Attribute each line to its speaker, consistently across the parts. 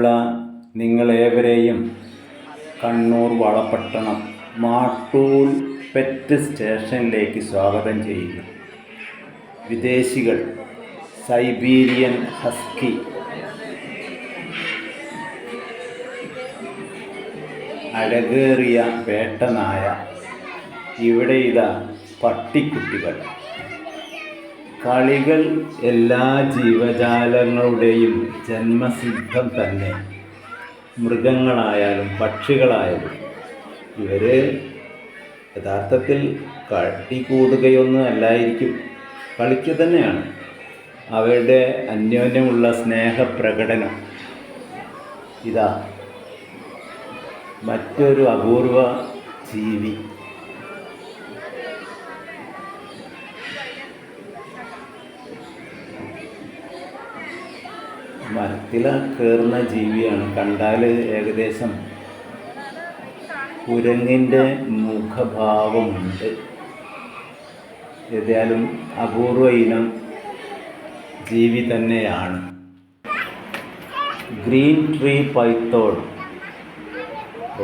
Speaker 1: സ്നേഹമുള്ള നിങ്ങളേവരെയും കണ്ണൂർ വളപട്ടണം മാട്ടൂൽ പെറ്റ് സ്റ്റേഷനിലേക്ക് സ്വാഗതം ചെയ്യുന്നു. വിദേശികൾ, സൈബീരിയൻ ഹസ്കി, അഴകേറിയ വേട്ടനായ, ഇവിടെ ഇതാ പട്ടിക്കുട്ടികൾ. കളികൾ എല്ലാ ജീവജാലങ്ങളുടെയും ജന്മസിദ്ധം തന്നെ. മൃഗങ്ങളായാലും പക്ഷികളായാലും ഇവർ യഥാർത്ഥത്തിൽ കാട്ടിക്കൂടുകയൊന്നും അല്ലായിരിക്കും, കളിക്കുക തന്നെയാണ്. അവരുടെ അന്യോന്യമുള്ള സ്നേഹപ്രകടനം ഇതാ മറ്റൊരു അപൂർവ ജീവി. മരത്തിൽ കയറുന്ന ജീവിയാണ്. കണ്ടാൽ ഏകദേശം കുരങ്ങിൻ്റെ മുഖഭാവമുണ്ട്. ഏതായാലും അപൂർവ ഇനം ജീവി തന്നെയാണ്. Green tree Python.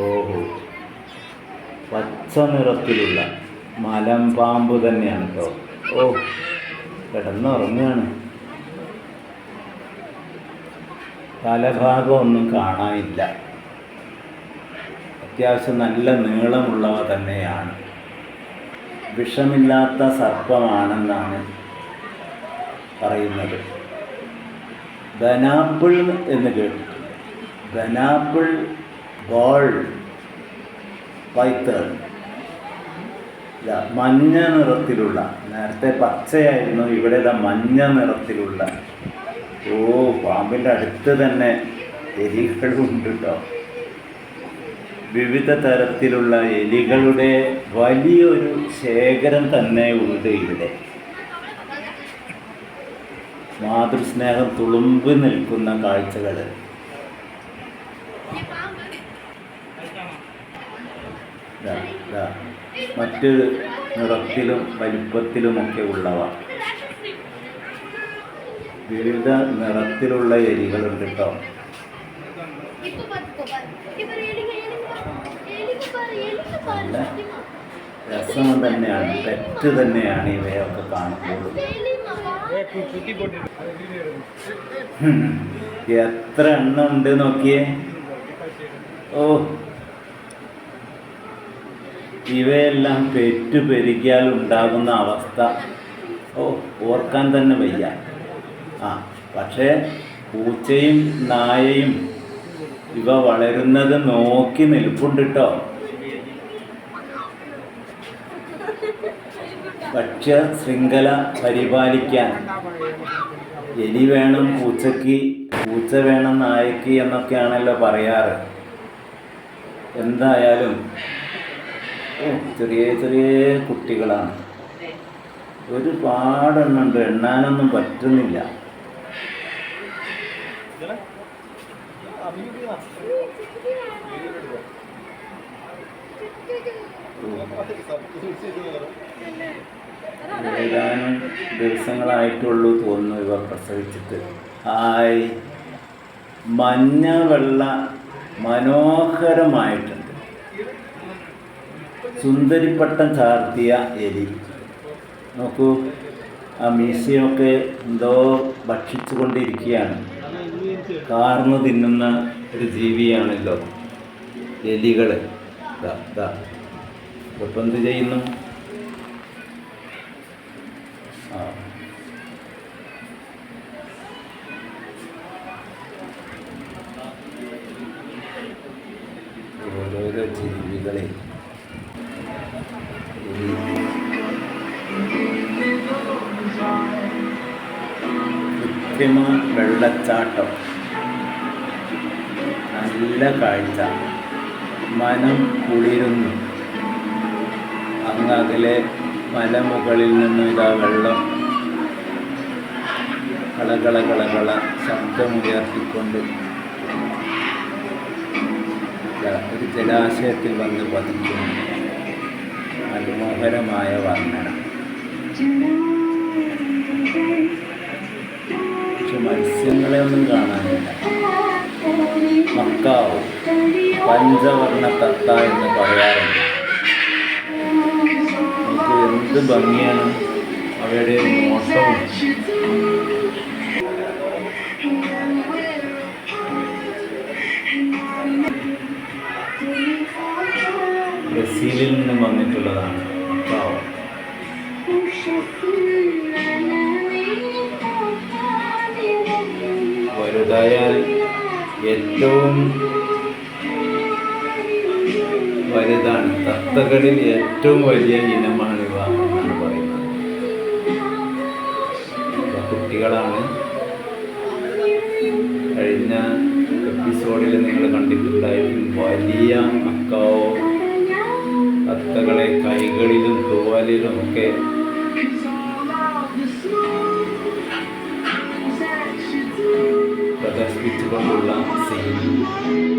Speaker 1: ഓഹോ, പച്ച നിറത്തിലുള്ള മലമ്പാമ്പ് തന്നെയാണ് കേട്ടോ. ഓ, കിടന്നുറങ്ങുകയാണ്. തലഭാഗം ഒന്നും കാണാനില്ല. അത്യാവശ്യം നല്ല നീളമുള്ളവ തന്നെയാണ്. വിഷമില്ലാത്ത സർപ്പമാണെന്നാണ് പറയുന്നത്. ബനാപ്പിൾ എന്ന് കേട്ടിട്ടുണ്ട്. ബനാപ്പിൾ ബോൾ പൈത്തൺ. മഞ്ഞ നിറത്തിലുള്ള, നേരത്തെ പച്ചയായിരുന്നു, ഇവിടെ ഇതാ മഞ്ഞ നിറത്തിലുള്ള. ഓ, പാമ്പിൻ്റെ അടുത്ത് തന്നെ എലികളുണ്ട് കേട്ടോ. വിവിധ തരത്തിലുള്ള എലികളുടെ വലിയൊരു ശേഖരം തന്നെ ഉണ്ട് ഇവിടെ. മാതൃസ്നേഹം തുളുമ്പി നിൽക്കുന്ന കാഴ്ചകൾ. മറ്റ് നിറത്തിലും വലിപ്പത്തിലുമൊക്കെ ഉള്ളവ. വിവിധ നിറത്തിലുള്ള എലികളുണ്ട് കേട്ടോ. നല്ല രസം തന്നെയാണ്, പെറ്റ് തന്നെയാണ് ഇവയൊക്കെ കാണുമ്പോൾ. എത്ര എണ്ണം ഉണ്ട് നോക്കിയേ. ഓ, ഇവയെല്ലാം പെറ്റു പെരുകിയാൽ ഉണ്ടാകുന്ന അവസ്ഥ ഓർക്കാൻ തന്നെ വയ്യ. പക്ഷേ പൂച്ചയും നായയും ഇവ വളരുന്നത് നോക്കി നിൽപ്പുണ്ട് കേട്ടോ. ഭക്ഷ്യ ശൃംഖല പരിപാലിക്കാൻ എലി വേണം പൂച്ചയ്ക്ക്, പൂച്ച വേണം നായയ്ക്ക് എന്നൊക്കെയാണല്ലോ പറയാറ്. എന്തായാലും ചെറിയ ചെറിയ കുട്ടികളാണ്. ഒരുപാടെണ്ണുണ്ട്, എണ്ണാനൊന്നും പറ്റുന്നില്ല. ഏതാനും ദിവസങ്ങളായിട്ടുള്ളൂ തോന്നുന്നു ഇവ പ്രസവിച്ചിട്ട്. മഞ്ഞ വെള്ള മനോഹരമായിട്ടുണ്ട്. സുന്ദരിപ്പട്ടം ചാർത്തിയ എലി നോക്കൂ. ആ മീശയൊക്കെ എന്തോ ഭക്ഷിച്ചു കൊണ്ടിരിക്കുകയാണ്. കാർന്നു തിന്നുന്ന ഒരു ജീവിയാണല്ലോ എലികൾ. ഇപ്പം എന്ത് ചെയ്യുന്നു? ഓരോരോ ജീവികളെ കൃത്രിമ വെള്ളച്ചാട്ടം. നല്ല കാഴ്ച, മനം കുളിരുന്നു. അങ്ങകലെ മലമുകളിൽ നിന്ന് ഇതാ വെള്ളം കളകള കളകള ശബ്ദമുയർത്തിക്കൊണ്ട് ഒരു ജലാശയത്തിൽ വന്ന് പതിക്കുന്നു. മനോഹരമായ വർണ്ണന. പക്ഷെ മത്സ്യങ്ങളെ ഒന്നും കാണാനില്ല. മക്കാവ്, പഞ്ചവർണ്ണ തത്ത എന്ന് പറയാറുണ്ട്. നമുക്ക് എന്ത് ഭംഗിയാണ് അവയുടെ നോട്ടവും. ബ്രസീലിൽ നിന്ന് വന്നിട്ടുള്ളതാണ് മക്കാവ്. വലുതായാൽ ഏറ്റവും വലുതാണ്. തത്തകളിൽ ഏറ്റവും വലിയ ഇനമാണിവ എന്നാണ് പറയുന്നത്. കുട്ടികളാണ്. കഴിഞ്ഞ എപ്പിസോഡിൽ നിങ്ങൾ കണ്ടിട്ടുണ്ടായിരിക്കും വലിയ മക്കാവോ തത്തകളെ കൈകളിലും തൂവലിലും ഒക്കെ പ്രദർശിപ്പിച്ചുകൊണ്ടുള്ള സീൻ.